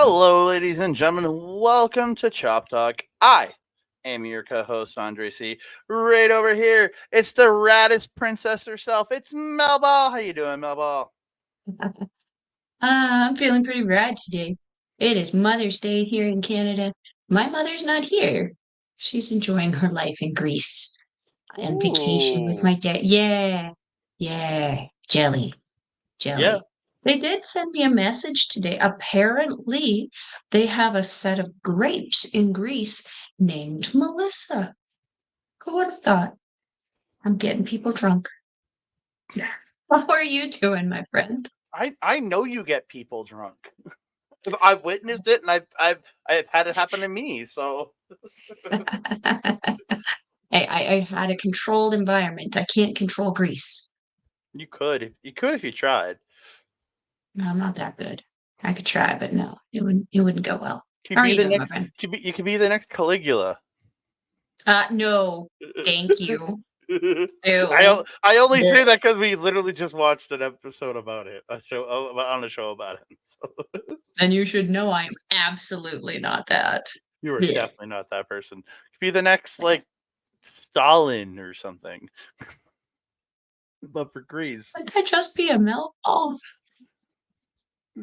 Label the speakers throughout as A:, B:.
A: Hello, ladies and gentlemen. Welcome to Chop Talk. I am your co-host, Andre C. Right over here, it's the raddest princess herself. It's Melball. How you doing, Melball?
B: I'm feeling pretty rad today. It is Mother's Day here in Canada. My mother's not here. She's enjoying her life in Greece on vacation with my
A: Ooh.
B: dad. Yeah, jelly.
A: Yeah.
B: They did send me a message today. Apparently, they have a set of grapes in Greece named Melissa. Who would have thought? I'm getting people drunk. How are you doing, my friend?
A: I know you get people drunk. I've witnessed it, and I've had it happen to me. So
B: I had a controlled environment. I can't control Greece.
A: you could if you tried.
B: No, I'm not that good. I could try, but no, it wouldn't go well.
A: You
B: How
A: could
B: are
A: be
B: you
A: the
B: doing, my
A: next.
B: friend?
A: You could be the next Caligula.
B: No, thank you.
A: I
B: Ew.
A: only say
B: Blech.
A: that because we literally just watched an episode about it, a show about it. So
B: And you should know I am absolutely not that.
A: you are
B: Blech.
A: definitely not that person. Be the next like Stalin or something, but for Greece,
B: Wouldn't I just be a Melball?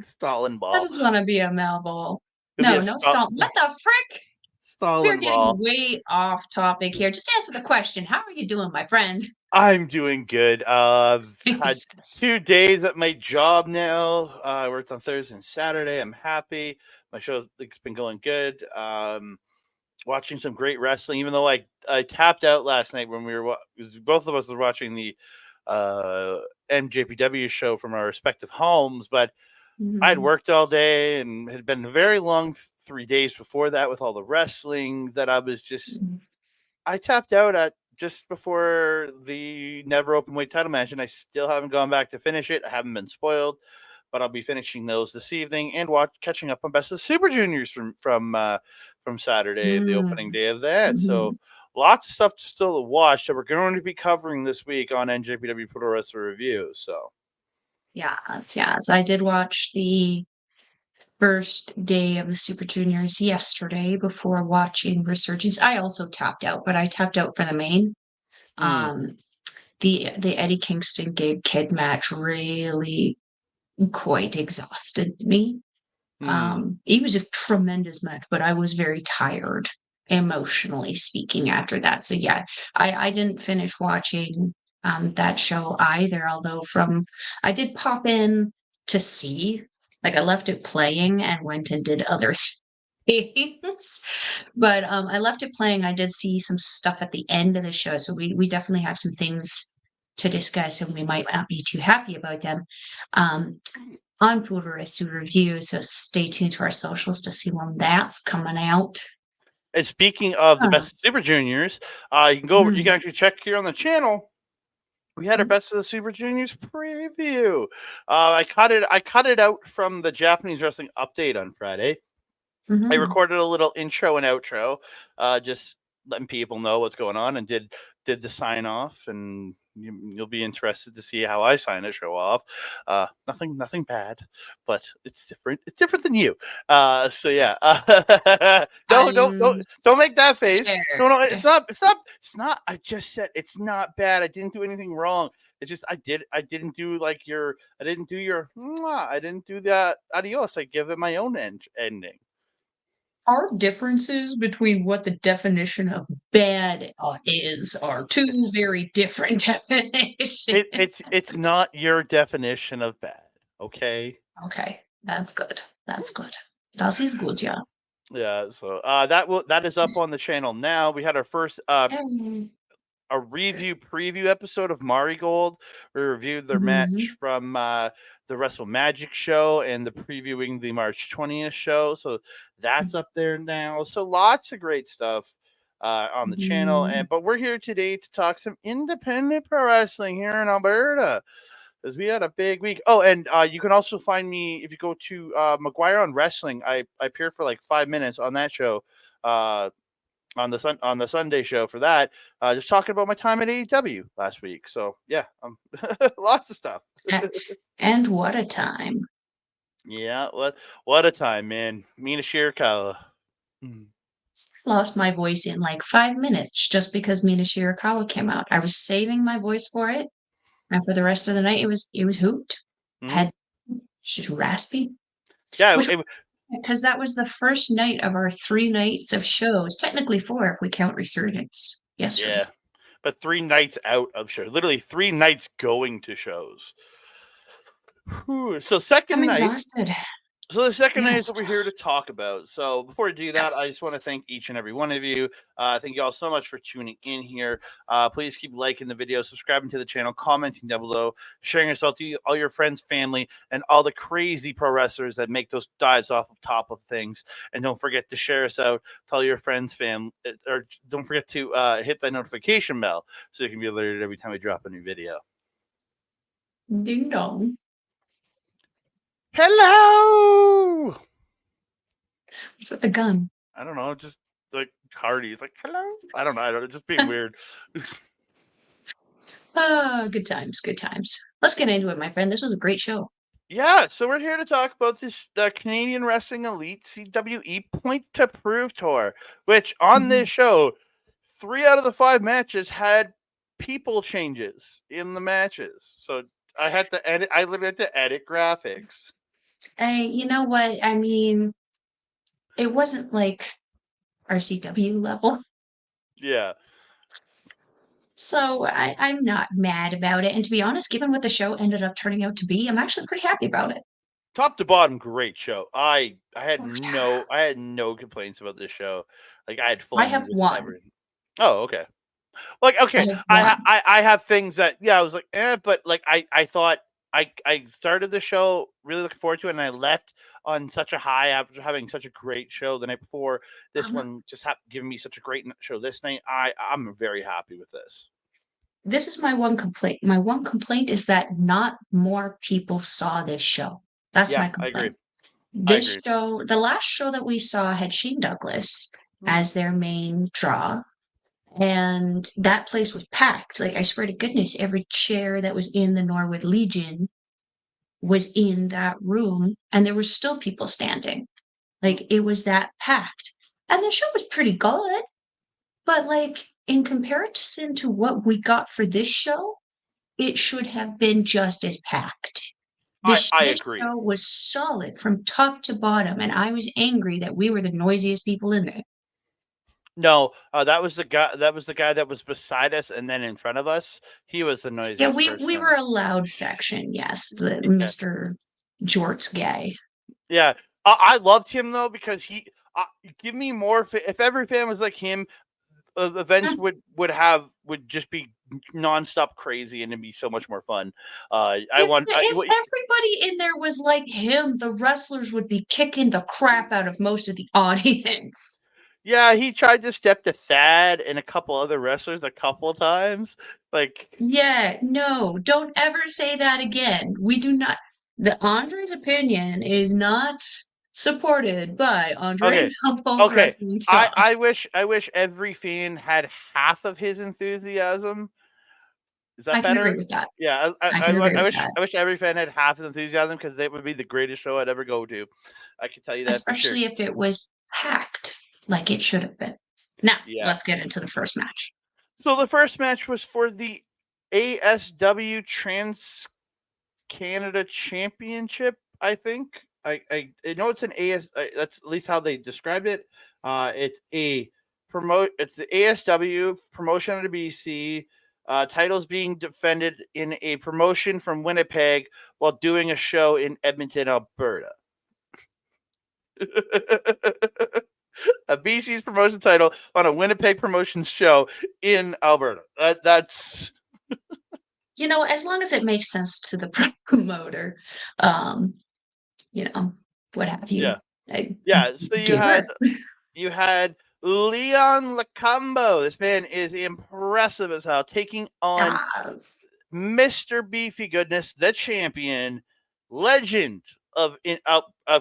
A: Stalin
B: I
A: ball.
B: just want to be a Melball.
A: Could be a
B: No, stop. What the frick? We're
A: Stalin
B: getting
A: ball.
B: way off topic here. Just answer the question. How are you doing, my friend?
A: I'm doing good. Had
B: Jesus.
A: 2 days at my job now. I worked on Thursday and Saturday. I'm happy. My show's been going good. Watching some great wrestling, even though I tapped out last night when we were both of us were watching the MJPW show from our respective homes, but I'd
B: Mhm.
A: worked all day and had been a very long 3 days before that with all the wrestling that I tapped out at just before the never open weight title match, and I still haven't gone back to finish it. I haven't been spoiled, but I'll be finishing those this evening and catching up on Best of Super Juniors from Saturday, the opening
B: Mm.
A: day of that. So
B: Mhm.
A: lots of stuff to still watch that we're going to be covering this week on NJPW Pro Wrestling Review. So
B: Yes. I did watch the first day of the Super Juniors yesterday before watching Resurgence. I also tapped out, but I tapped out for the main.
A: mm,
B: Um, the Eddie Kingston Gabe Kidd match really quite exhausted me.
A: mm.
B: It was a tremendous match, but I was very tired, emotionally speaking, after that. So yeah, I didn't finish watching that show either, although I did pop in to see, like I left it playing and went and did other things. But I left it playing. I did see some stuff at the end of the show, so we definitely have some things to discuss, and we might not be too happy about them. Um, on Foodorist to review, so stay tuned to our socials to see when that's coming out.
A: And speaking of the
B: Huh.
A: Best of Super Juniors, you can go over. You
B: Mhm.
A: can actually check here on the channel. We had our Best of the Super Juniors preview. I cut it out from the Japanese wrestling update on Friday. I
B: Mhm.
A: recorded a little intro and outro, just letting people know what's going on, and did the sign off, and you'll be interested to see how I sign a show off. Nothing bad, but it's different. It's different than you. So yeah. No,
B: I'm
A: don't make that face. No,
B: scared.
A: it's not. I just said it's not bad. I didn't do anything wrong. It's just I didn't do I didn't do your mwah. I didn't do that adios. I give it my own ending.
B: Our differences between what the definition of bad is are two
A: It's
B: very different definitions.
A: it's not your definition of bad, okay?
B: Okay, that's good. That's good. Das ist gut, ja.
A: Yeah, so that is up on the channel now. We had our first
B: Yay.
A: a review preview episode of Marigold. We reviewed their match
B: Mhm.
A: from the Wrestle Magic show and the previewing the March 20th show. So that's up there now. So lots of great stuff on the channel.
B: Mhm.
A: But we're here today to talk some independent pro wrestling here in Alberta, because we had a big week. Oh, and you can also find me if you go to McGuire on Wrestling. I appeared for like 5 minutes on that show. On the Sunday show for that, just talking about my time at AEW last week. So yeah, lots of stuff.
B: And what a time.
A: Yeah, what a time, man. Mina Shirakawa.
B: Lost my voice in like 5 minutes just because Mina Shirakawa came out. I was saving my voice for it, and for the rest of the night, it was hooped.
A: Mm-hmm.
B: Had just raspy,
A: Yeah,
B: which because that was the first night of our 3 nights of shows. Technically 4 if we count Resurgence yesterday.
A: yeah. But 3 nights out of shows. Literally 3 nights going to shows. Whew. So
B: I'm
A: second night.
B: exhausted.
A: So the second night is
B: Yes.
A: what we're here to talk about. So before we do that, I just want to thank each and every one of you. Thank you all so much for tuning in here. Please keep liking the video, subscribing to the channel, commenting down below, sharing yourself to all your friends, family, and all the crazy pro wrestlers that make those dives off of top of things. And don't forget to share us out, tell your friends, or don't forget to hit that notification bell so you can be alerted every time we drop a new video.
B: Ding dong.
A: Hello!
B: What's with the gun?
A: I don't know, just like Hardy's like, hello. I don't know, it's just being weird.
B: Oh, good times, good times. Let's get into it, my friend. This was a great show.
A: Yeah, so we're here to talk about the Canadian Wrestling Elite CWE Point to Prove tour, which on this show, 3 out of the 5 matches had people changes in the matches. So I had to edit. I literally had to edit graphics.
B: Hey, you know what? I mean, it wasn't like RCW level.
A: Yeah.
B: So I'm not mad about it. And to be honest, given what the show ended up turning out to be, I'm actually pretty happy about it.
A: Top to bottom, great show. I had
B: Oh,
A: no complaints about this show. Like I had fun
B: I have
A: with
B: one.
A: everything. Oh, okay. Like okay,
B: I have one.
A: I have things that I was like, but like I thought I started the show really looking forward to it, and I left on such a high after having such a great show the night before. This one just giving me such a great show this night. I'm very happy with this.
B: This is my one complaint. My one complaint is that not more people saw this show. That's
A: Yeah,
B: my
A: I agree.
B: complaint.
A: I
B: This
A: agree.
B: show, the last show that we saw had Shane Douglas as their main draw. And that place was packed. Like, I swear to goodness, every chair that was in the Norwood Legion was in that room, and there was still people standing. Like, it was that packed. And the show was pretty good, but like in comparison to what we got for this show, it should have been just as packed.
A: I
B: This
A: agree.
B: show was solid from top to bottom, and I was angry that we were the noisiest people in there.
A: No, that was the guy. That was the guy that was beside us, and then in front of us, he was the
B: Yeah,
A: noisiest
B: we
A: person.
B: were a loud section, yes, the
A: Yeah.
B: Mr. Jorts guy.
A: Yeah, I loved him though because he give me more. If every fan was like him, events would just be nonstop crazy and it'd be so much more fun.
B: If everybody in there was like him, the wrestlers would be kicking the crap out of most of the audience.
A: Yeah, he tried to step to Thad and a couple other wrestlers a couple of times. Like,
B: Yeah, no, don't ever say that again. We do not. The Andre's opinion is not supported by Andre
A: okay,
B: Humple's
A: okay.
B: Wrestling Talk.
A: I wish every fan had half of his enthusiasm. Is that
B: I can agree
A: better?
B: with that.
A: Yeah,
B: I can agree with that.
A: I wish every fan had half his enthusiasm because it would be the greatest show I'd ever go to. I can tell you that for sure.
B: Especially if it was packed like it should have been. Now,
A: Yeah.
B: let's get into the first match.
A: So the first match was for the ASW Trans Canada Championship, I think. I know it's an AS. That's at least how they described it. It's the ASW promotion under BC. Titles being defended in a promotion from Winnipeg while doing a show in Edmonton, Alberta. A BC's promotion title on a Winnipeg promotions show in Alberta. That's
B: You know, as long as it makes sense to the promoter, you know, what have you.
A: Yeah. So you had Leon Lokombo. This man is impressive as hell, taking on Mr. Beefy Goodness, the champion, legend of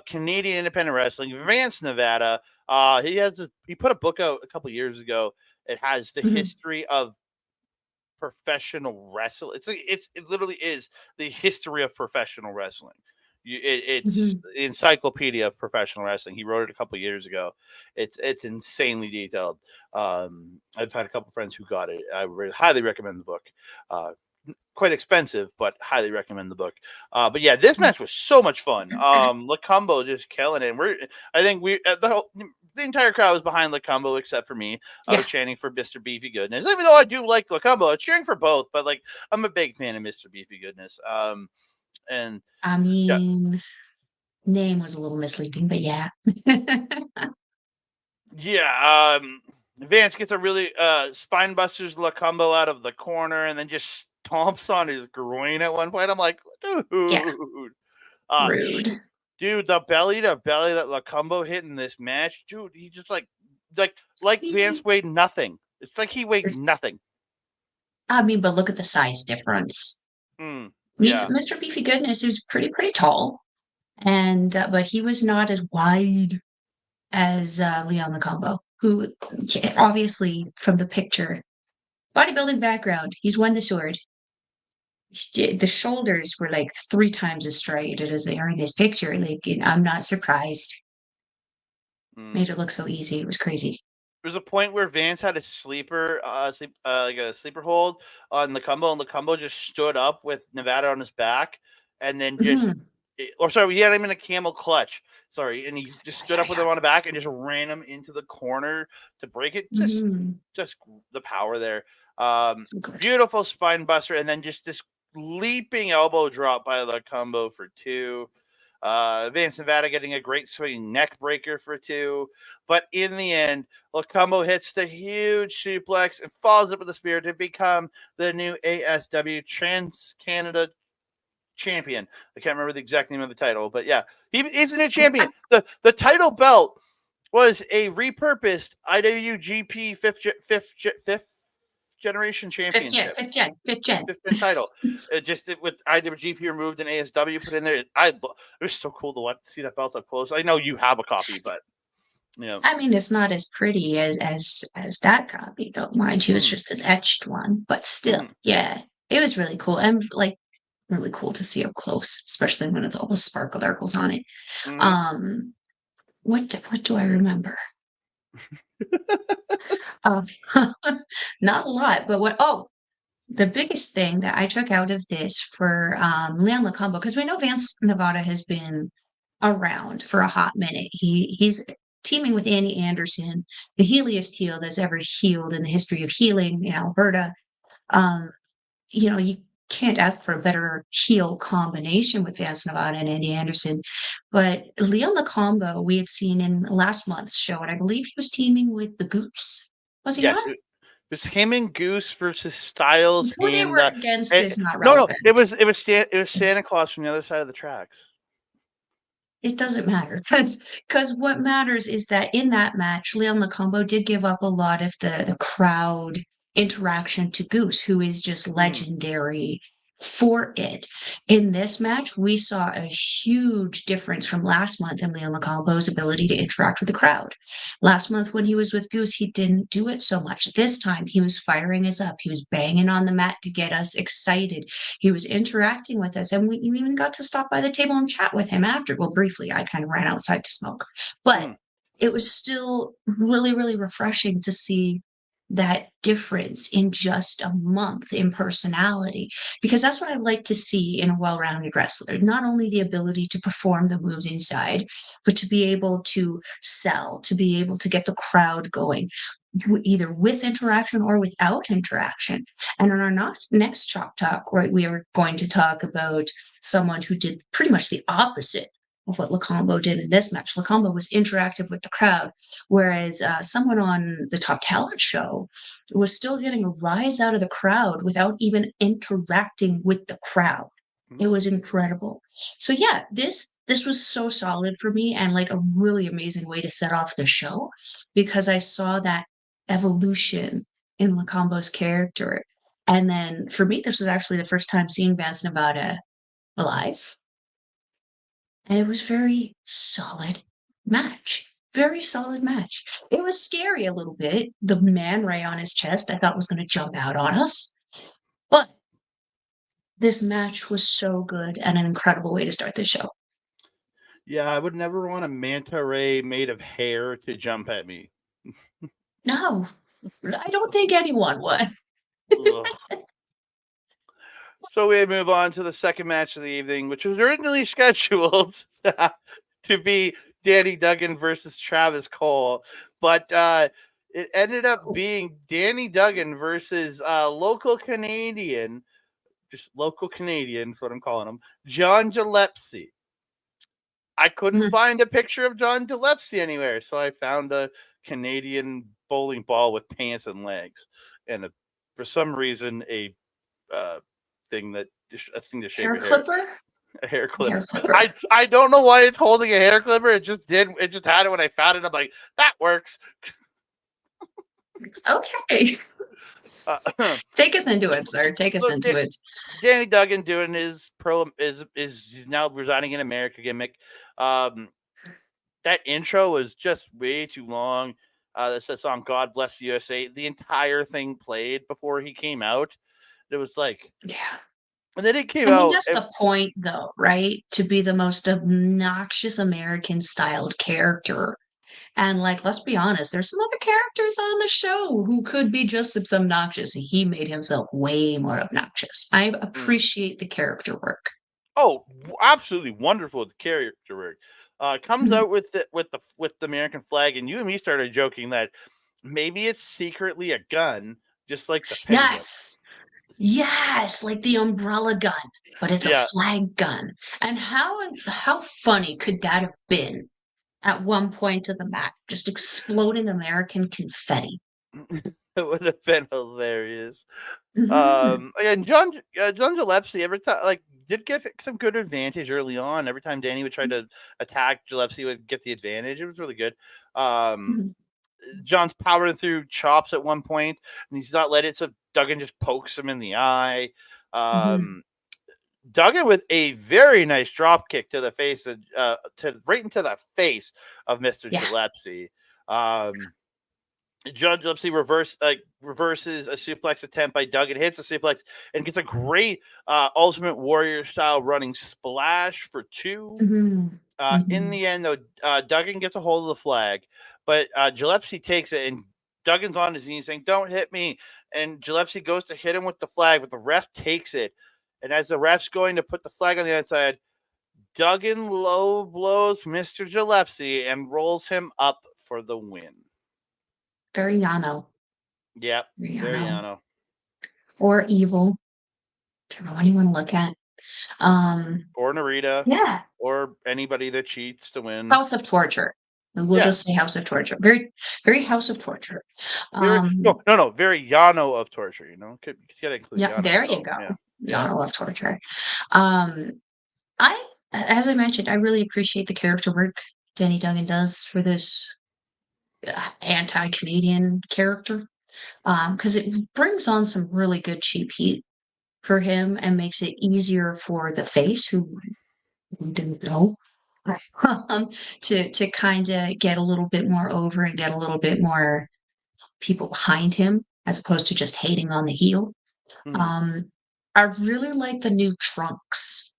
A: Canadian independent wrestling, Vance Nevada. He put a book out a couple years ago. It has the history of professional wrestling. It literally is the history of professional wrestling. It's the encyclopedia of professional wrestling. He wrote it a couple years ago. It's insanely detailed. I've had a couple friends who got it. I highly recommend the book. Quite expensive, but highly recommend the book. But yeah, this match was so much fun. Lokombo just killing it. I think the entire crowd was behind Lokombo except for me. I was chanting for Mr. Beefy Goodness, even though I do like Lokombo. I was cheering for both, but like I'm a big fan of Mr. Beefy Goodness. And
B: I mean, name was a little misleading, but yeah.
A: Yeah, Vance gets a really spine busters Lokombo out of the corner and then just stomps on his groin at one point. I'm like, dude.
B: Rude.
A: Dude, the belly to belly that Lokombo hit in this match, dude, he just like Vance weighed nothing. It's like he weighed nothing.
B: I mean, but look at the size difference.
A: Yeah.
B: Mr. Beefy Goodness is pretty tall, and but he was not as wide as Leon Lokombo, who obviously from the picture, bodybuilding background, he's won the sword. The shoulders were like 3 times as straight as they are in this picture. Like, I'm not surprised. Made it look so easy. It was crazy.
A: There's a point where Vance had a sleeper, like a sleeper hold on Lokombo, and Lokombo just stood up with Nevada on his back, and then just, or sorry, he had him in a camel clutch. Sorry, and he just stood up with him on the back and just ran him into the corner to break it. Just the power there. Beautiful spine buster, and then just this leaping elbow drop by Lokombo for 2. Vance Nevada getting a great swinging neck breaker for 2. But in the end, Lokombo hits the huge suplex and follows up with the spear to become the new ASW Trans-Canada champion. I can't remember the exact name of the title, but yeah, he's a new champion. The title belt was a repurposed IWGP fifth generation championship.
B: Fifth gen
A: title. With IWGP removed and ASW put in there. It was so cool to see that belt up close. I know you have a copy, but
B: I mean, it's not as pretty as that copy, though. Mind you, it's just an etched one, but still, yeah, it was really cool and like really cool to see up close, especially when all the sparkle darkles on it. What do I remember? Not a lot, but the biggest thing that I took out of this for Leon Lokombo, because we know Vance Nevada has been around for a hot minute. He's teaming with Andy Anderson, the heeliest heel that's ever healed in the history of healing in Alberta. You can't ask for a better heel combination with Vance Nevada and Andy Anderson. But Leon Lokombo, we had seen in last month's show, and I believe he was teaming with the Goose. Was he not?
A: It was him and Goose versus Styles.
B: Who they were against is not relevant.
A: No, it was Santa Claus from the other side of the tracks.
B: It doesn't matter because what matters is that in that match, Leon Lokombo did give up a lot of the crowd interaction to Goose, who is just legendary for it. In this match, we saw a huge difference from last month in Leon Lokombo's ability to interact with the crowd. Last month when he was with Goose, he didn't do it so much. This time, he was firing us up. He was banging on the mat to get us excited. He was interacting with us, and we even got to stop by the table and chat with him after. Well, briefly, I kind of ran outside to smoke. But it was still really, really refreshing to see that difference in just a month in personality, because that's what I like to see in a well-rounded wrestler. Not only the ability to perform the moves inside, but to be able to sell, to be able to get the crowd going, either with interaction or without interaction. And in our next Chop Talk, right, we are going to talk about someone who did pretty much the opposite of what Lokombo did in this match. Lokombo was interactive with the crowd, whereas someone on the Top Talent show was still getting a rise out of the crowd without even interacting with the crowd. It was incredible. So yeah, this was so solid for me and like a really amazing way to set off the show, because I saw that evolution in Lokombo's character. And then for me, this was actually the first time seeing Vance Nevada live. And it was very solid match. Very solid match. It was scary a little bit. The Man Ray on his chest, I thought was going to jump out on us. But this match was so good and an incredible way to start the show.
A: Yeah, I would never want a manta ray made of hair to jump at me.
B: No, I don't think anyone would.
A: So we move on to the second match of the evening, which was originally scheduled to be Danny Duggan versus Travis Cole, but it ended up being Danny Duggan versus local Canadian, just local Canadian, is what I'm calling him, John Gillespie. I couldn't find a picture of John Gillespie anywhere, so I found a Canadian bowling ball with pants and legs, and for some reason a thing to shave
B: Hair
A: your hair.
B: clipper?
A: A hair clipper.
B: Hair clipper.
A: I don't know why it's holding a hair clipper. It just did. It just had it when I found it. I'm like, that works.
B: Okay. Take us into it, sir. Take us into it.
A: Danny Duggan doing his is now residing in America gimmick. That intro was just way too long. That's that song "God Bless the USA." The entire thing played before he came out. It was like,
B: yeah.
A: And then it came out.
B: That's the point, though, right? To be the most obnoxious American-styled character. And, like, let's be honest, there's some other characters on the show who could be just as obnoxious. He made himself way more obnoxious. I appreciate the character work.
A: Oh, absolutely wonderful character work. Comes out with the American flag, and you and me started joking that maybe it's secretly a gun, just like the penguin.
B: Yes, like the umbrella gun, but it's a flag gun. And how funny could that have been at one point of the match? Just exploding American confetti.
A: It would have been hilarious. And John Gillespie every time did get some good advantage early on. Every time Danny would try to attack, Gillespie would get the advantage. It was really good. John's powering through chops at one point, and he's not letting it, so Duggan just pokes him in the eye. Duggan with a very nice drop kick to the face, right into the face of Mr. Gillespie. John Gillespie reverses a suplex attempt by Duggan, hits a suplex, and gets a great Ultimate Warrior style running splash for 2. In the end, though, Duggan gets a hold of the flag, but Gillespie takes it, and Duggan's on his knees saying, "Don't hit me." And Gillespie goes to hit him with the flag, but the ref takes it. And as the ref's going to put the flag on the outside, Duggan low blows Mr. Gillespie and rolls him up for the win.
B: Very Yano.
A: Yep, very Yano.
B: Or evil. Whichever one you want to look at.
A: Or Narita.
B: Yeah.
A: Or anybody that cheats to win.
B: House of Torture. We'll just say House of Torture. Very, very House of Torture.
A: No. Very Yano of Torture, you know? You gotta include Yano.
B: There you go. Yeah. Yano of Torture. As I mentioned, I really appreciate the character work Danny Duggan does for this anti-Canadian character. Because it brings on some really good cheap heat for him and makes it easier for the face who didn't know to kind of get a little bit more over and get a little bit more people behind him as opposed to just hating on the heel. I really like the new trunks.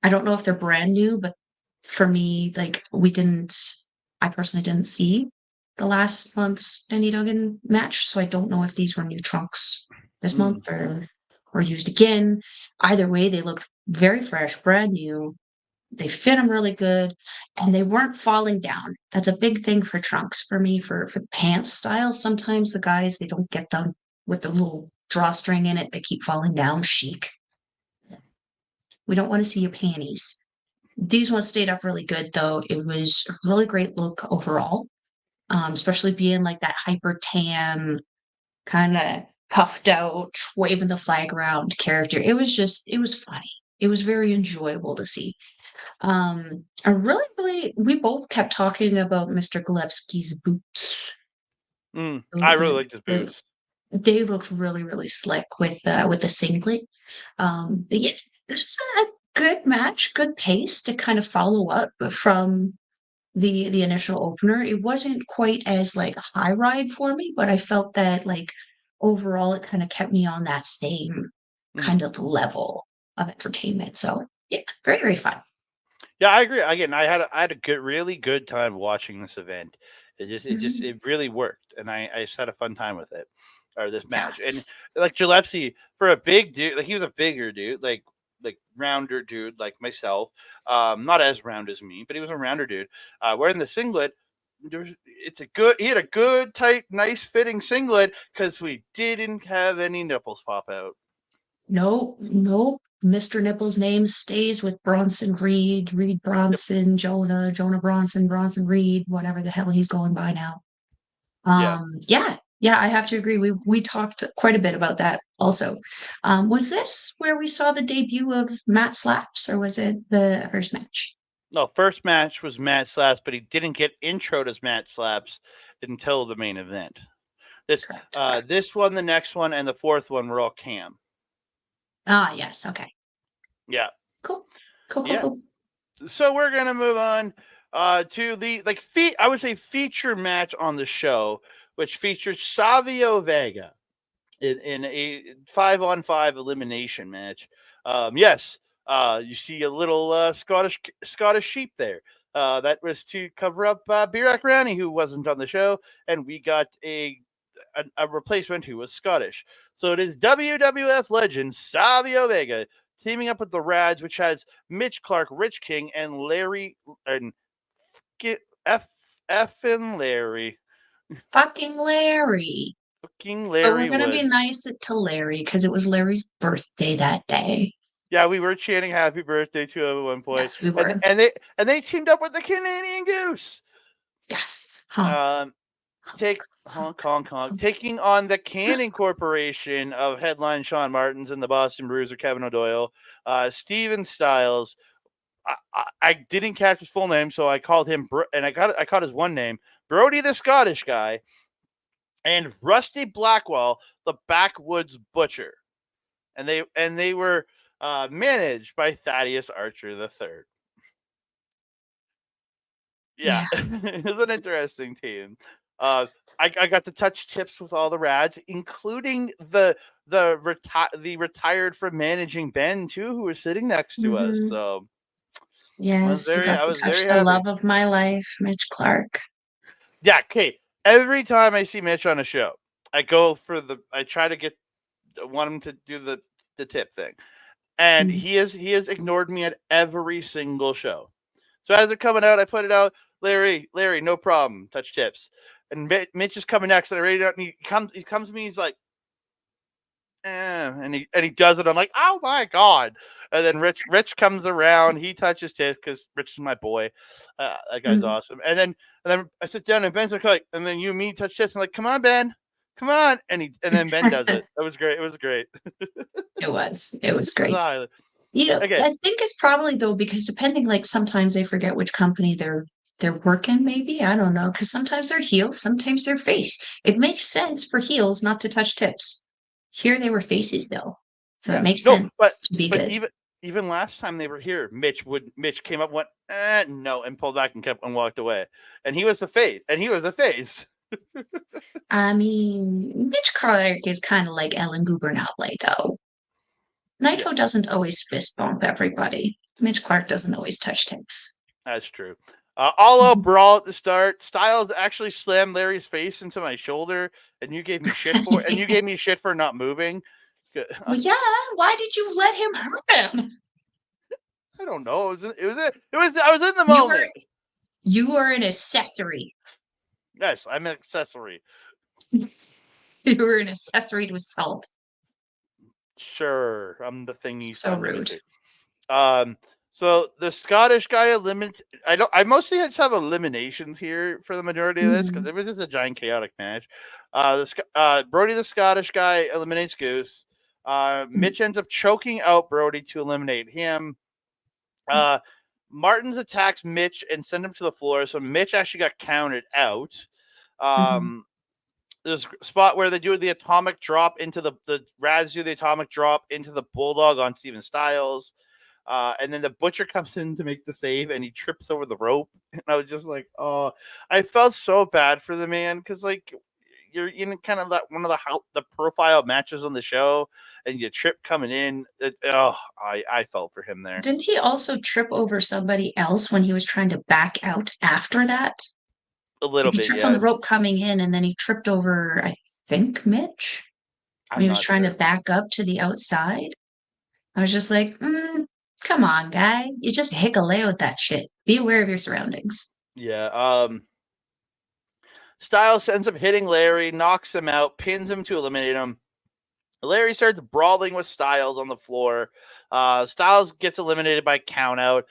B: I don't know if they're brand new, but for me, I personally didn't see the last month's Danny Duggan match, so I don't know if these were new trunks this month or used again. Either way, they looked very fresh, brand new. They fit them really good, and they weren't falling down. That's a big thing for trunks for me, for the pants style. Sometimes the guys, they don't get them with the little drawstring in it. They keep falling down. Chic. We don't want to see your panties. These ones stayed up really good, though. It was a really great look overall, especially being like that hyper tan, kind of puffed out, waving the flag around character. It was funny. It was very enjoyable to see. We both kept talking about Mr. Gillespie's boots.
A: I really liked his boots.
B: They looked really, really slick with the singlet. But yeah, this was a good match, good pace to kind of follow up from the initial opener. It wasn't quite as like a high ride for me, but I felt that like overall it kind of kept me on that same kind of level of entertainment. So yeah, very, very fun.
A: Yeah, I agree. Again, I had a good, really good time watching this event. It really worked, and I just had a fun time with it, or this match. And
B: Yes.
A: like Gillepsie, for a big dude, like he was a bigger dude, like rounder dude, like myself. Not as round as me, but he was a rounder dude. Wearing the singlet, he had a good, tight, nice fitting singlet because we didn't have any nipples pop out.
B: Nope, nope. Mr. Nipple's name stays with Bronson Reed, Reed
A: Yep.
B: Bronson, Jonah Bronson, Bronson Reed, whatever the hell he's going by now.
A: Yeah.
B: Yeah, I have to agree. We talked quite a bit about that also. Was this where we saw the debut of Matt Slaps, or was it the first match?
A: No, first match was Matt Slaps, but he didn't get introed as Matt Slaps until the main event.
B: Correct.
A: This one, the next one, and the fourth one were all Cam.
B: Ah, yes. Okay.
A: Yeah.
B: Cool. Cool. Cool.
A: Yeah.
B: Cool.
A: So we're gonna move on to the I would say feature match on the show, which features Savio Vega in a 5-on-5 elimination match. Yes, you see a little Scottish sheep there. That was to cover up Birak Rani, who wasn't on the show, and we got a replacement who was Scottish. So it is WWF legend Savio Vega teaming up with the Radz, which has Mitch Clark, Rich King, and Larry and and Larry.
B: Fucking Larry.
A: Fucking
B: But we're
A: Larry
B: gonna be
A: Woods.
B: nice to Larry because it was Larry's birthday that day.
A: Yeah, we were chanting "Happy Birthday" to him at one point,
B: Yes, we were.
A: and they teamed up with the Canadian Goose.
B: Yes. Huh.
A: Take Hong Kong, taking on the Cannon Corporation of headline Shaun Martens and the Boston Bruiser Kevin O'Doyle, Steven Styles. I didn't catch his full name, so I called him, and I caught his one name, Brody the Scottish guy, and Rusty Blackwell, the Backwoods Butcher, and they were managed by Thaddeus Archer III. Yeah, it was an interesting team. I got to touch tips with all the Radz, including the retired from managing Ben too, who was sitting next to us.
B: Mm-hmm.
A: So
B: Yes, you got
A: I
B: to
A: was very
B: touch the
A: happy.
B: love of my life, Mitch Clark.
A: Yeah, Kate. Every time I see Mitch on a show, I try to want him to do the tip thing, and
B: Mhm.
A: he has ignored me at every single show. So as they're coming out, I put it out, Larry, no problem, touch tips. And Mitch is coming next, and I read it out, and he comes to me, he's like, and he does it. I'm like, oh my god! And then Rich comes around, he touches tips because Rich is my boy. That guy's
B: Mhm.
A: awesome. And then I sit down, and Ben's like, and then you and me touch tips. I'm like, come on, Ben, come on, and then Ben does it. It was great. It was great.
B: It was. It was
A: It was a
B: great.
A: highlight.
B: You know,
A: Okay,
B: I think it's probably though because depending, like sometimes they forget which company they're working. Maybe I don't know because sometimes they're heels, sometimes they're face. It makes sense for heels not to touch tips. Here they were faces though, so it
A: yeah,
B: makes
A: no,
B: sense to be
A: but
B: good.
A: even last time they were here, Mitch came up, went no, and pulled back and kept and walked away, and he was the face.
B: I mean, Mitch Clark is kind of like Ellen Gubernale though.
A: Yeah,
B: Naito doesn't always fist bump everybody. Mitch Clark doesn't always touch tips.
A: that's true. All out brawl at the start. Styles actually slammed Larry's face into my shoulder, and you gave me shit for not moving.
B: Well, yeah. Why did you let him hurt him?
A: I don't know. I was in the
B: You were
A: moment.
B: you were an accessory.
A: Yes, I'm an accessory.
B: You were an accessory to assault.
A: Sure, I'm the thing you
B: So
A: turned him
B: rude.
A: into. So the Scottish guy eliminates. I mostly just have eliminations here for the majority of this because
B: Mhm.
A: it was just a giant chaotic match. Brody, the Scottish guy, eliminates Goose. Mitch ends up choking out Brody to eliminate him. Martens attacks Mitch and send him to the floor, so Mitch actually got counted out.
B: Mhm.
A: There's a spot where they do the atomic drop into the Radz do the atomic drop into the Bulldog on Steven Styles. And then the Butcher comes in to make the save, and he trips over the rope. And I was just like, oh, I felt so bad for the man because, like, you're in kind of one of the profile matches on the show, and you trip coming in. I felt for him there.
B: Didn't he also trip over somebody else when he was trying to back out after that?
A: A little
B: He
A: bit,
B: tripped
A: yeah.
B: on the rope coming in, and then he tripped over, I think, Mitch, when he was trying to back up to the outside. I was just like, come on, guy. You just hikaleo with that shit. Be aware of your surroundings.
A: Yeah. Styles ends up hitting Larry, knocks him out, pins him to eliminate him. Larry starts brawling with Styles on the floor. Styles gets eliminated by countout,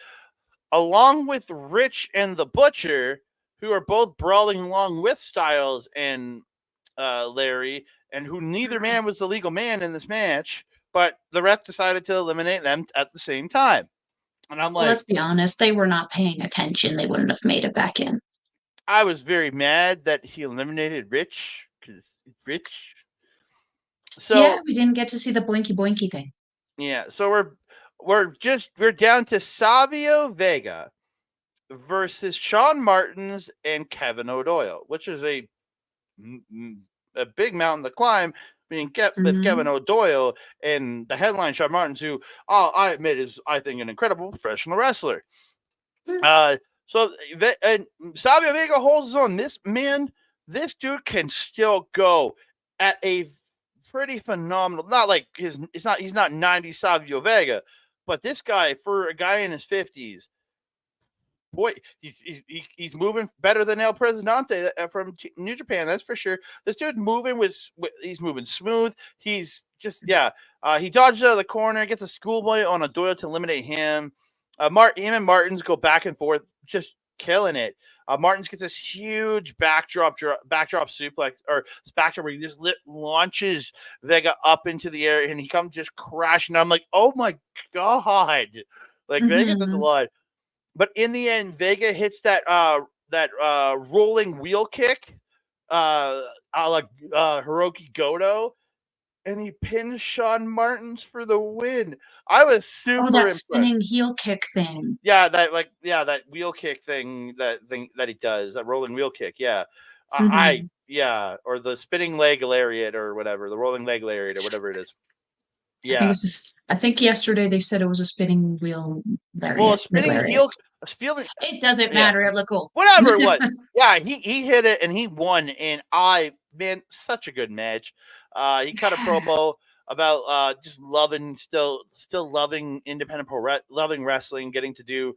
A: along with Rich and the Butcher, who are both brawling along with Styles and Larry, and who neither man was the legal man in this match, but the ref decided to eliminate them at the same time. And I'm like,
B: let's be honest, they were not paying attention. They wouldn't have made it back in.
A: I was very mad that he eliminated Rich, because Rich. So
B: yeah, we didn't get to see the boinky boinky thing.
A: Yeah, so we're down to Savio Vega versus Shaun Martens and Kevin O'Doyle, which is a big mountain to climb. With Kevin O'Doyle and the headline Shaun Martens, who I admit is, I think, an incredible professional wrestler. So Savio Vega holds on. This dude can still go at a pretty phenomenal. Not like he's not 90 Savio Vega, but this guy, for a guy in his 50s, boy, he's moving better than El Presidente from New Japan. That's for sure. This dude he's moving smooth. He's just he dodges out of the corner, gets a schoolboy on a Doyle to eliminate him. Him and Martens go back and forth, just killing it. Martens gets this huge backdrop suplex, or this backdrop where he just launches Vega up into the air, and he comes just crashing. I'm like, oh my god, like Vega does a lot. But in the end, Vega hits that rolling wheel kick, a la Hiroki Goto, and he pins Shaun Martens for the win. I was super impressed.
B: Spinning heel kick thing.
A: Yeah, that wheel kick thing, that he does, that rolling wheel kick. Yeah, or the spinning leg lariat or whatever, the rolling leg lariat or whatever it is. Yeah,
B: I think yesterday they said it was a spinning wheel lariat.
A: Well, a spinning heel.
B: It doesn't matter. It looked cool.
A: Whatever it was. Yeah, he hit it and he won. And such a good match. He cut a promo about just still loving independent loving wrestling, getting to do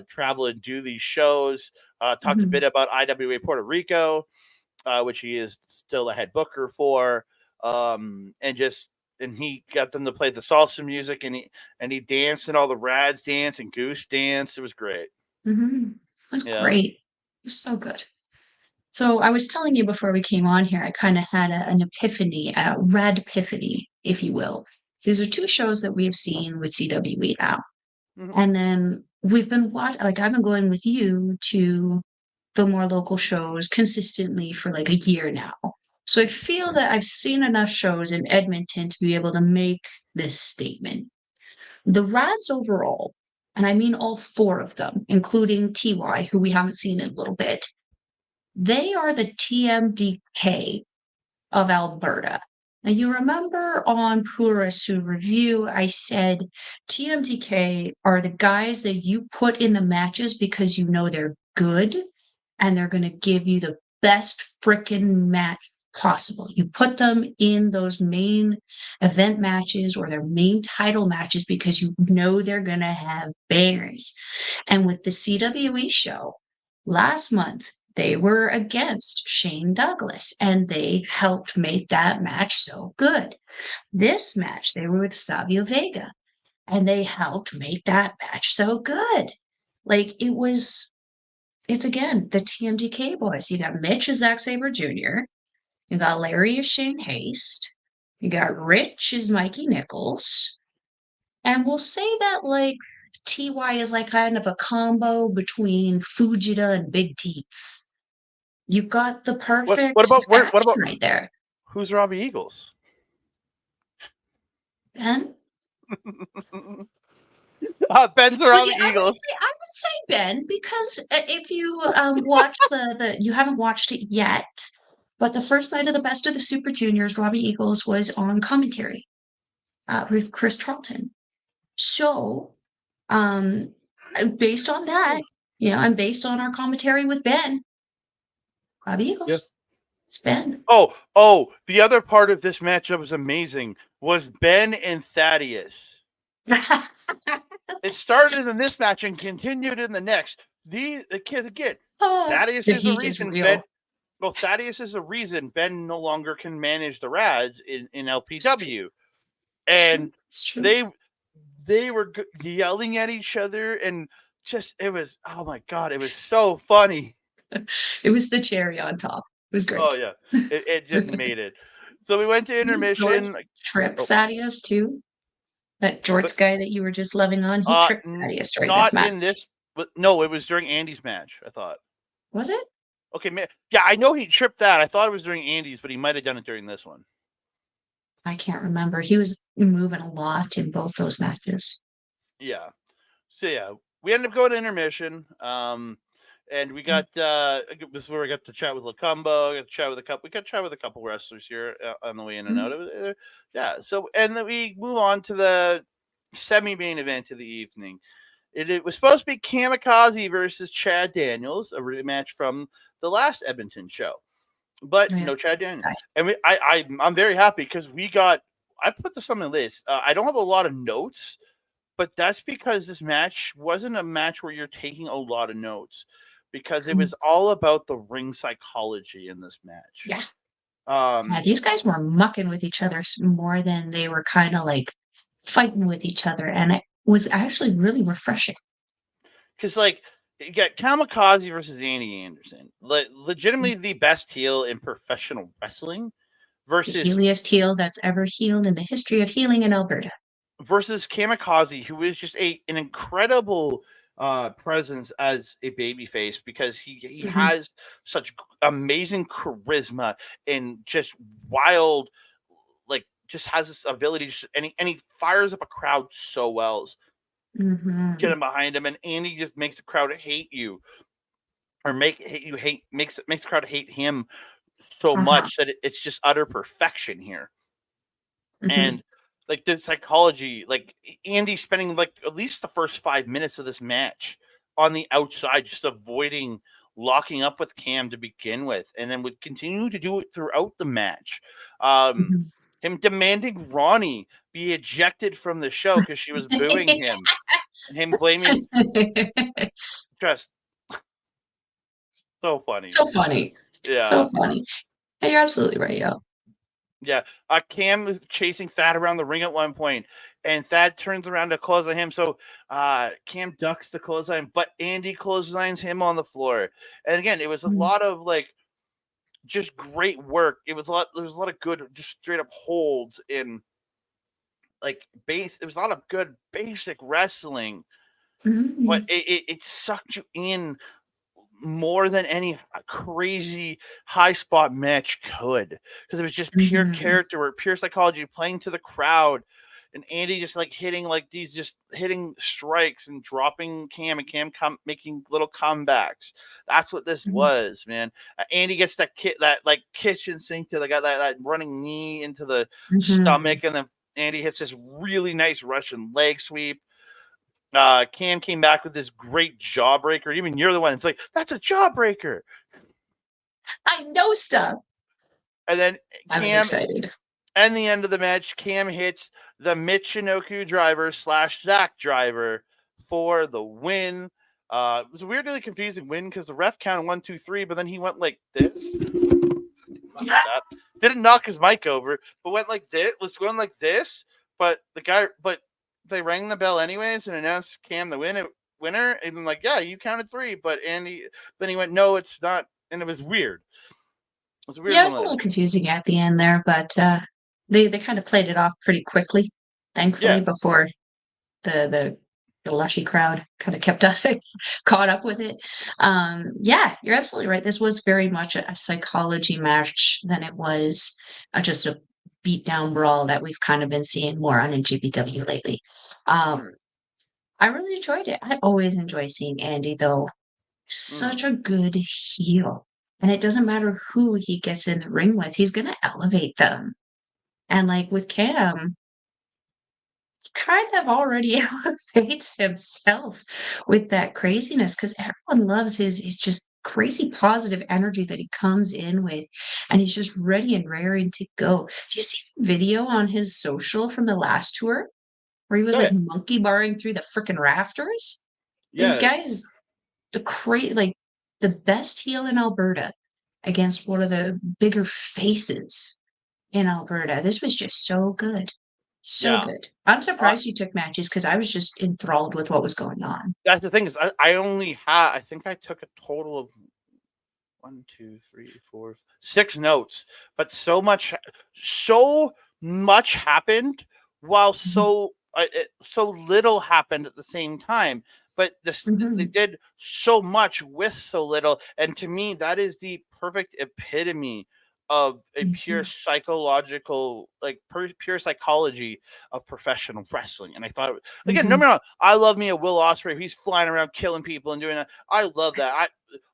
A: travel and do these shows. Talked a bit about IWA Puerto Rico, which he is still the head booker for, and he got them to play the salsa music, and he danced, and all the Radz dance and Goose dance. It was great.
B: It was great. It was so good. So I was telling you before we came on here, I kind of had an epiphany, a rad epiphany, if you will. So these are two shows that we've seen with CWE now. And then we've been watching, like I've been going with you to the more local shows consistently for like a year now. So I feel that I've seen enough shows in Edmonton to be able to make this statement. The Radz overall, and I mean all four of them, including TY, who we haven't seen in a little bit, they are the TMDK of Alberta. Now, you remember on Puroresu Review, I said TMDK are the guys that you put in the matches because you know they're good and they're going to give you the best frickin' match possible. You put them in those main event matches or their main title matches because you know they're going to have bangers. And with the CWE show last month, they were against Shane Douglas, and they helped make that match so good. This match, they were with Savio Vega, and they helped make that match so good. Like, it's again, the TMDK boys. You got Mitch as Zack Sabre Jr., you got Larry as Shane Haste, you got Rich as Mikey Nichols, and we'll say that, like, TY is like kind of a combo between Fujita and Big Teats. You got the perfect
A: what about
B: right there.
A: Who's Robbie Eagles?
B: Ben?
A: Ben's Robbie Eagles.
B: I would say Ben, because if you watch you haven't watched it yet, But the first night of the Best of the Super Juniors, Robbie Eagles was on commentary with Chris Charlton. So, based on that, and based on our commentary with Ben, Robbie Eagles.
A: Yeah.
B: It's Ben.
A: Oh, the other part of this matchup was amazing. Was Ben and Thaddeus. It started in this match and continued in the next. The kids again. Thaddeus is the reason Ben. Well, Thaddeus is the reason Ben no longer can manage the Radz in LPW, and they were yelling at each other, and it was, oh my god, it was so funny.
B: It was the cherry on top. It was great.
A: Oh yeah, it just made it. So we went to intermission.
B: Tripped Thaddeus too. That Jorts guy that you were just loving on, he tripped Thaddeus during this match.
A: Not in this, but no, it was during Andy's match, I thought.
B: Was it?
A: Okay, yeah, I know he tripped that. I thought it was during Andy's, but he might have done it during this one.
B: I can't remember. He was moving a lot in both those matches.
A: Yeah. So yeah, we ended up going to intermission. And we got this is where we got to chat with Lokombo. We got to chat with a couple wrestlers here on the way in and out of it. Yeah. So and then we move on to the semi-main event of the evening. It was supposed to be Ikaze versus Chad Daniels, a rematch from the last Edmonton show, but no Chad Daniels. And I'm very happy because I put this on my list. I don't have a lot of notes, but that's because this match wasn't a match where you're taking a lot of notes. Because it was all about the ring psychology in this match.
B: Yeah. These guys were mucking with each other more than they were kind of like fighting with each other. And it was actually really refreshing.
A: Because, like, you got Ikaze versus Andy Anderson. Legitimately the best heel in professional wrestling. Versus
B: the heeliest heel that's ever healed in the history of healing in Alberta.
A: Versus Ikaze, who is just an incredible presence as a babyface because he has such amazing charisma and just wild, like, just has this ability and he fires up a crowd so well. Get him behind him, and Andy just makes the crowd hate you, or makes the crowd hate him so much that it's just utter perfection here. And like the psychology, like Andy spending like at least the first 5 minutes of this match on the outside, just avoiding locking up with Cam to begin with, and then would continue to do it throughout the match. Him demanding Ronnie be ejected from the show because she was booing him, and him blaming just so funny.
B: So funny.
A: Yeah.
B: So funny. Hey, you're absolutely right, yo.
A: Yeah, Cam was chasing Thad around the ring at one point, and Thad turns around to clothesline him. So Cam ducks the clothesline, but Andy clotheslines him on the floor. And again, it was a lot of like just great work. There was a lot of good, just straight up holds in like base. There was a lot of good basic wrestling, but it sucked you in more than any crazy high spot match could, because it was just pure character work, pure psychology, playing to the crowd, and Andy just like hitting strikes and dropping Cam, and Cam making little comebacks. That's what this was, man. Andy gets that kitchen sink to the guy, that running knee into the stomach, and then Andy hits this really nice Russian leg sweep. Cam came back with this great jawbreaker. Even you're the one. It's like, that's a jawbreaker.
B: I know stuff.
A: And then
B: I was excited.
A: And the end of the match, Cam hits the Michinoku driver / Zach driver for the win. It was a weirdly confusing win because the ref counted 1, 2, 3, but then he went like this. Like that. Didn't knock his mic over, but went like this. Was going like this. But they rang the bell anyways and announced Cam the winner. And I'm like, yeah, you counted 3, but Andy, then he went, no, it's not. And it was weird. It was weird.
B: Yeah, it was a little confusing at the end there, but they kind of played it off pretty quickly, thankfully, before the lushy crowd kind of kept caught up with it. Yeah, you're absolutely right. This was very much a psychology match than it was just a beatdown brawl that we've kind of been seeing more on in GPW lately. I really enjoyed it. I always enjoy seeing Andy, though. Such a good heel. And it doesn't matter who he gets in the ring with, he's gonna elevate them. And like with Cam, kind of already elevates himself with that craziness because everyone loves his just crazy positive energy that he comes in with, and he's just ready and raring to go. Do you see the video on his social from the last tour where he was
A: Oh,
B: like
A: yeah.
B: monkey barring through the freaking rafters? This
A: Yeah.
B: guy is like the best heel in Alberta against one of the bigger faces in Alberta. This was just so good. So
A: Yeah.
B: good. I'm surprised you took matches because I was just enthralled with what was going on.
A: That's the thing is I only had, I think I took a total of 1, 2, 3, 4, 6 notes, but so much happened while
B: Mhm,
A: so little happened at the same time. But they
B: mhm,
A: did so much with so little, and to me, that is the perfect epitome of a pure
B: mhm,
A: psychological, like pure psychology of professional wrestling. And I thought, again, no
B: mhm,
A: matter what, I love me a Will Ospreay. He's flying around killing people and doing that. I love that.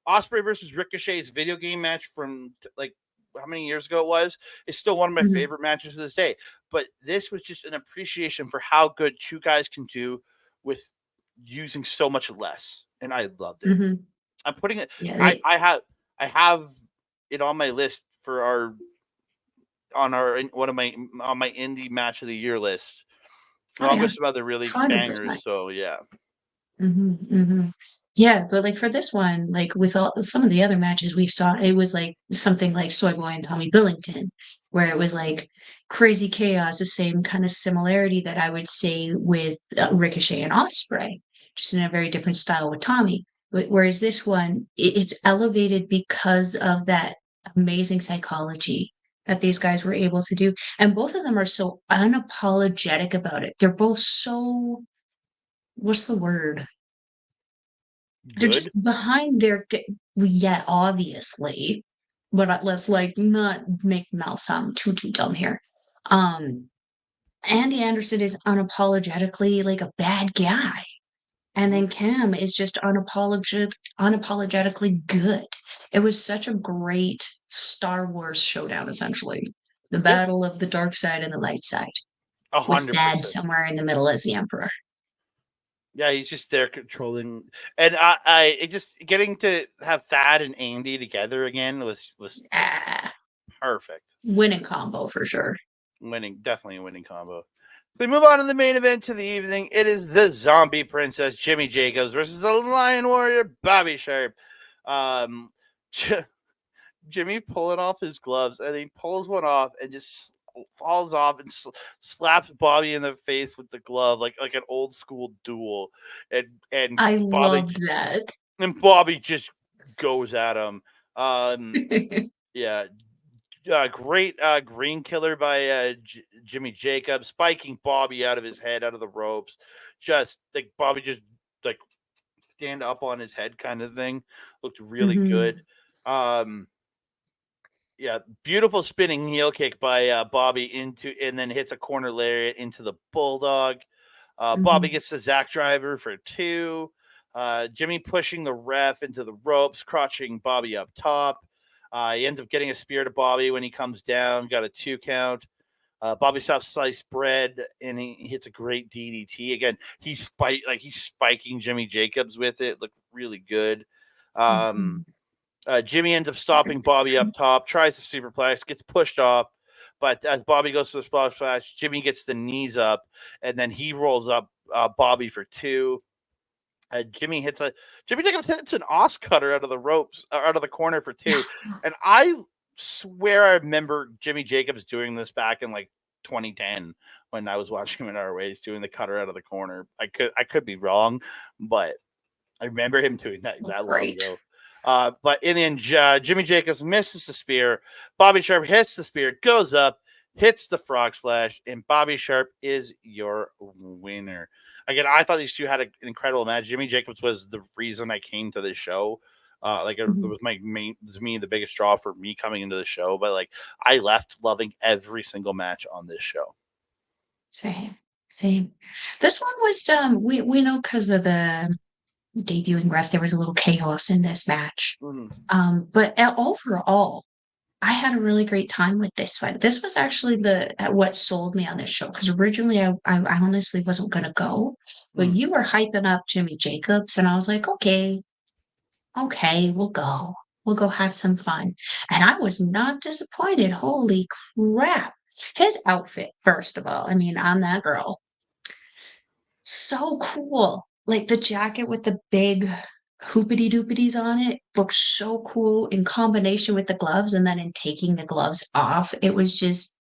A: Osprey versus Ricochet's video game match from like how many years ago it was is still one of my
B: mhm,
A: favorite matches to this day. But this was just an appreciation for how good two guys can do with using so much less, and I loved it.
B: mhm.
A: I'm putting it.
B: Yeah,
A: I I have I have it on my list for our one of my on my indie match of the year list,
B: oh
A: along
B: yeah,
A: with some other really bangers.
B: 100%.
A: So yeah,
B: Mhm, mhm. Yeah, but, like, for this one, like, with all some of the other matches we've saw, it was, like, something like Soy Boy and Tommy Billington, where it was, like, crazy chaos, the same kind of similarity that I would say with, Ricochet and Osprey, just in a very different style with Tommy. Whereas this one, it's elevated because of that amazing psychology that these guys were able to do, and both of them are so unapologetic about it. They're both so what's the word? They're just
A: good.
B: behind their yeah, obviously, but, let's, like, not make mouth sound too dumb here. Um, Andy Anderson is unapologetically, like, a bad guy, and
A: Mhm.
B: then Cam is just unapologetically good. It was such a great Star Wars showdown, essentially. The
A: Yeah,
B: battle of the dark side and the light side,
A: a
B: with
A: hundred
B: Thad
A: percent.
B: somewhere in the middle as the Emperor.
A: Yeah, he's just there controlling, and it just getting to have Thad and Andy together again was just
B: Ah,
A: perfect.
B: winning combo for sure.
A: Winning, definitely a winning combo. We move on to the main event to the evening. It is the Zombie Princess Jimmy Jacobs versus the Lion Warrior Bobby Sharp. Um, Jimmy pulling off his gloves, and he pulls one off and just falls off and slaps Bobby in the face with the glove like an old school duel, and
B: I
A: Bobby
B: loved that.
A: just goes at him. Um, yeah, great green killer by Jimmy Jacobs, spiking Bobby out of his head, out of the ropes. Just like Bobby just like stand up on his head kind of thing. Looked really good.
B: Mhm,
A: Um, yeah, beautiful spinning heel kick by Bobby into, and then hits a corner lariat into the Bulldog. Bobby
B: mhm.
A: gets the Zack Driver for 2. Jimmy pushing the ref into the ropes, crotching Bobby up top. He ends up getting a spear to Bobby when he comes down, got a 2 count. Bobby stops sliced bread, and he hits a great DDT. Again, he's spiking Jimmy Jacobs with it. Looked really good. Um,
B: Mhm.
A: Jimmy ends up stopping Bobby up top, tries to superplex, gets pushed off. But as Bobby goes to the splash, Jimmy gets the knees up, and then he rolls up Bobby for 2. Jimmy Jacobs hits an os cutter out of the ropes, out of the corner for 2. And I swear I remember Jimmy Jacobs doing this back in like 2010 when I was watching him in our ways doing the cutter out of the corner. I could be wrong, but I remember him doing that long
B: Great.
A: ago. But in the end, Jimmy Jacobs misses the spear. Bobby Sharp hits the spear, goes up, hits the frog splash, and Bobby Sharp is your winner. Again, I thought these two had an incredible match. Jimmy Jacobs was the reason I came to this show. It
B: Mhm.
A: was the biggest draw for me coming into the show. But like, I left loving every single match on this show.
B: Same, same. This one was, we know because of the debuting ref, there was a little chaos in this match. But overall, I had a really great time with this one. This was actually what sold me on this show, because originally I honestly wasn't going to go, but you were hyping up Jimmy Jacobs, and I was like, okay, we'll go. We'll go have some fun. And I was not disappointed. Holy crap. His outfit, first of all, I mean, I'm that girl. So cool. Like the jacket with the big hoopity doopities on it looks so cool in combination with the gloves. And then in taking the gloves off, it was just,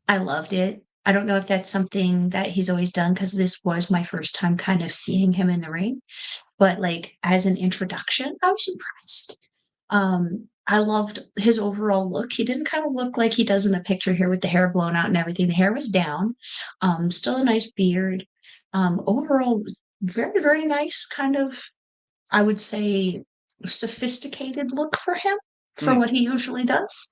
B: I loved it. I don't know if that's something that he's always done, because this was my first time kind of seeing him in the ring. But like as an introduction, I was impressed. I loved his overall look. He didn't kind of look like he does in the picture here with the hair blown out and everything. The hair was down. Still a nice beard. Overall, very, very nice kind of, I would say, sophisticated look for him for what he usually does.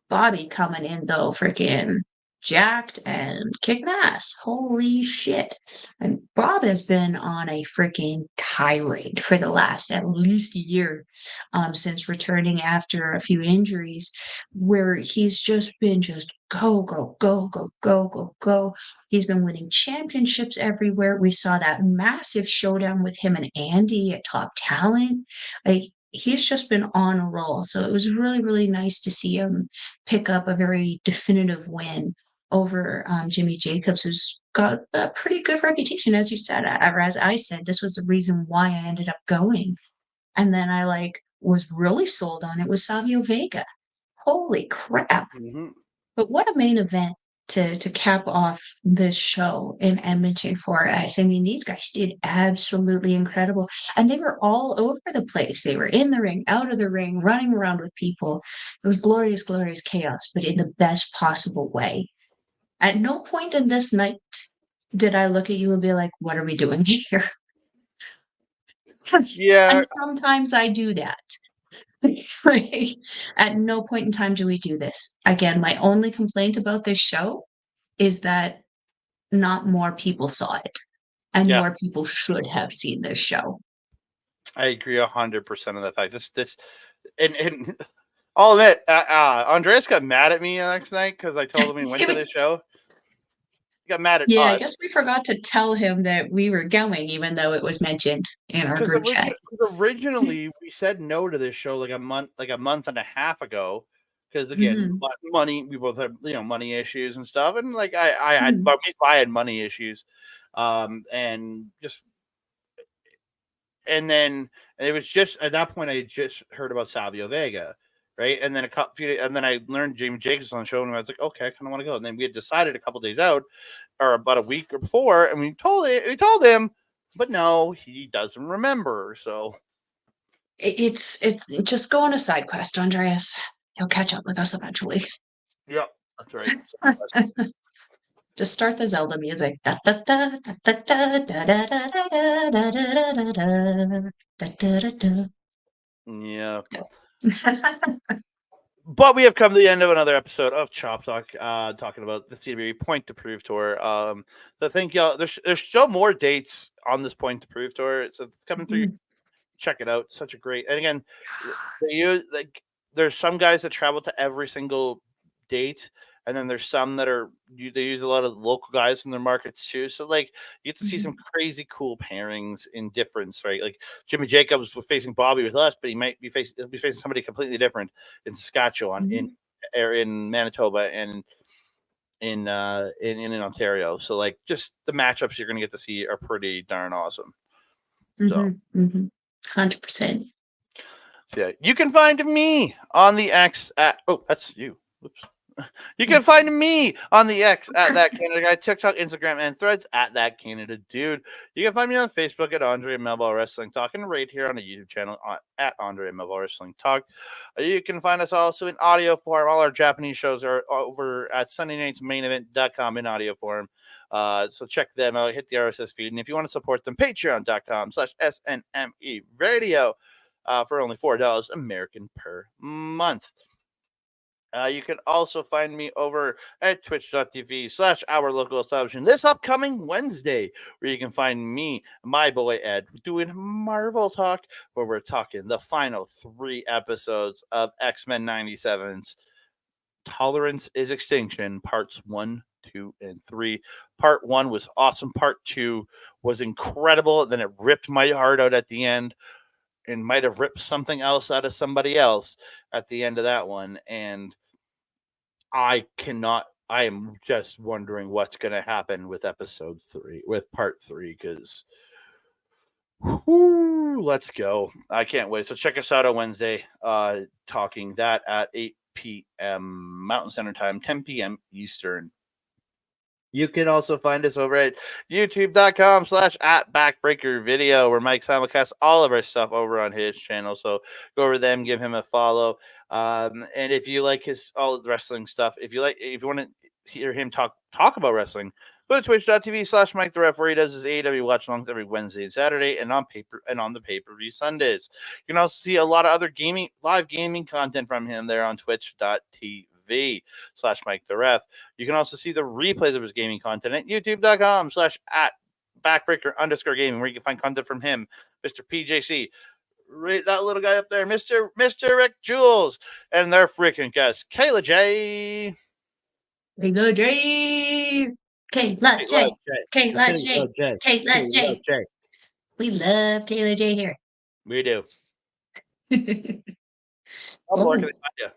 B: Bobby coming in though, freaking jacked and kicking ass. Holy shit. And Bob has been on a freaking tirade for the last at least a year, since returning after a few injuries, where he's just been go, go, go, go, go, go, go. He's been winning championships everywhere. We saw that massive showdown with him and Andy at Top Talent. Like, he's just been on a roll. So it was really, really nice to see him pick up a very definitive win over Jimmy Jacobs, who's got a pretty good reputation, as you said. As I said, this was the reason why I ended up going. And then I was really sold on it was Savio Vega. Holy crap. But what a main event to cap off this show in Edmonton for us. I mean, these guys did absolutely incredible. And they were all over the place. They were in the ring, out of the ring, running around with people. It was glorious, glorious chaos, but in the best possible way. At no point in this night did I look at you and be like, what are we doing here?
A: Yeah.
B: And sometimes I do that. At no point in time do we do this. Again, my only complaint about this show is that not more people saw it, and more people should have seen this show.
A: I agree 100% of that fact. This, and I'll admit, Andreas got mad at me next night because I told him we went to this show. He got mad at us.
B: I guess we forgot to tell him that we were going, even though it was mentioned in our group chat.
A: Originally, we said no to this show like a month and a half ago. Because again, money, we both had money issues and stuff, and like I had money issues, and then it was just at that point I had just heard about Savio Vega, right? And then and then I learned Jimmy Jacobs on the show, and I was like, okay, I kind of want to go. And then we had decided a couple days out, or about a week or before, and we told him, but no, he doesn't remember. So
B: it's just go on a side quest, Andreas. He'll catch up with us eventually.
A: Yep, that's right.
B: Just start the Zelda music.
A: Yeah. But we have come to the end of another episode of Chop Talk, talking about the CWE Point to Prove tour. So thank y'all. There's still more dates on this Point to Prove tour, so it's coming through. Check it out. Such a great. And again, there's some guys that travel to every single date, and then there's some that they use a lot of local guys from their markets too. So like you get to see some crazy cool pairings in difference, right? Like Jimmy Jacobs was facing Bobby with us, but he'll be facing somebody completely different in Saskatchewan, in Manitoba, and in Ontario. So like just the matchups you're gonna get to see are pretty darn awesome. So
B: 100%.
A: So yeah, you can find me on the X at that's you. Oops. You can find me on the X at That Canada Guy, TikTok, Instagram, and Threads at That Canada Dude. You can find me on Facebook at Andre and Melball Wrestling Talk, and right here on the YouTube channel at Andre and Melball Wrestling Talk. You can find us also in audio form. All our Japanese shows are over at SundayNightsMainEvent.com in audio form. So check them out. Hit the RSS feed, and if you want to support them, patreon.com/SNME Radio for only $4 American per month. You can also find me over at twitch.tv/OurLocalEstablished this upcoming Wednesday, where you can find me, my boy Ed, doing Marvel Talk, where we're talking the final 3 episodes of X-Men 97's Tolerance is Extinction, parts 1, 2, and 3. Part 1 was awesome. Part 2 was incredible. Then it ripped my heart out at the end, and might have ripped something else out of somebody else at the end of that one. And I am just wondering what's going to happen with episode 3, with part 3, because let's go. I can't wait. So check us out on Wednesday, talking that at 8 p.m. Mountain Standard Time, 10 p.m. Eastern. You can also find us over at youtube.com/@backbreakervideo, where Mike simulcasts all of our stuff over on his channel. So go over them, give him a follow. And if you like all the wrestling stuff, if you want to hear him talk about wrestling, go to twitch.tv/MikeTheRef, where he does his AEW watch alongs every Wednesday and Saturday, and on the pay-per-view Sundays. You can also see a lot of other live gaming content from him there on twitch.tv/MikeTheRef. You can also see the replays of his gaming content at youtube.com/@backbreaker_gaming, where you can find content from him, Mr. PJC, that little guy up there, Mr. Rick Jules, and their freaking guest, Kayla J.
B: Kayla J. Kayla J. Kayla J. Kayla J. We love Kayla J here.
A: We do. How more can I find you?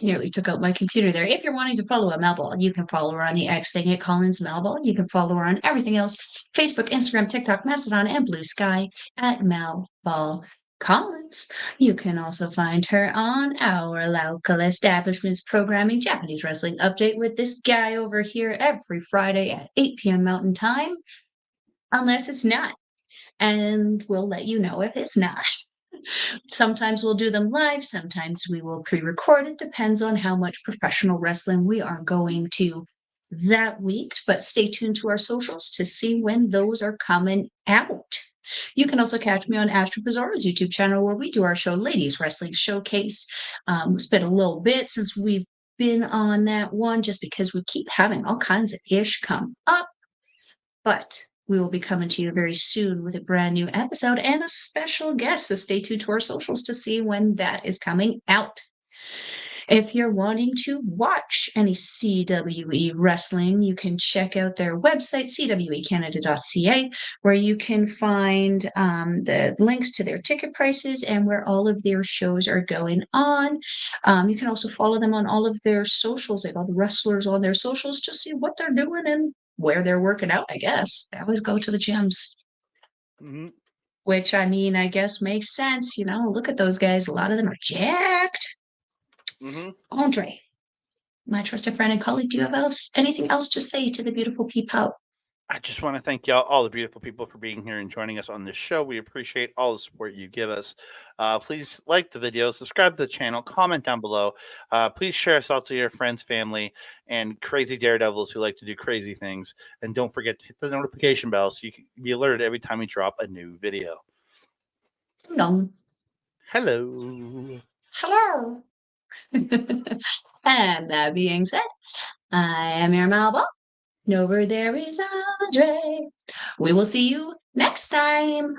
B: Nearly took out my computer there. If you're wanting to follow a Melball, you can follow her on the X thing at Collins Melball. You can follow her on everything else: Facebook, Instagram, TikTok, Mastodon, and Blue Sky at Melball Collins. You can also find her on Our Local Establishment's programming, Japanese Wrestling Update, with this guy over here every Friday at 8 p.m. Mountain Time, unless it's not. And we'll let you know if it's not. Sometimes we'll do them live, sometimes we will pre-record. It depends on how much professional wrestling we are going to that week, but stay tuned to our socials to see when those are coming out. You can also catch me on Astro Pizarro's YouTube channel, where we do our show, Ladies Wrestling Showcase. It's been a little bit since we've been on that one, just because we keep having all kinds of ish come up, but we will be coming to you very soon with a brand new episode and a special guest, so stay tuned to our socials to see when that is coming out. If you're wanting to watch any CWE wrestling, you can check out their website, cwecanada.ca, where you can find the links to their ticket prices and where all of their shows are going on. You can also follow them on all of their socials. They have all the wrestlers on their socials to see what they're doing and where they're working out, I guess. They always go to the gyms.
A: Mm-hmm.
B: Which, I mean, I guess makes sense. You know, look at those guys. A lot of them are jacked.
A: Mm-hmm.
B: Andre, my trusted friend and colleague, do you have anything else to say to the beautiful people?
A: I just want to thank y'all, all the beautiful people, for being here and joining us on this show. We appreciate all the support you give us. Please like the video, subscribe to the channel, comment down below. Please share us out to your friends, family, and crazy daredevils who like to do crazy things. And don't forget to hit the notification bell so you can be alerted every time we drop a new video.
B: No.
A: Hello.
B: Hello. And that being said, I am your Melball. Over there is Andre. We will see you next time.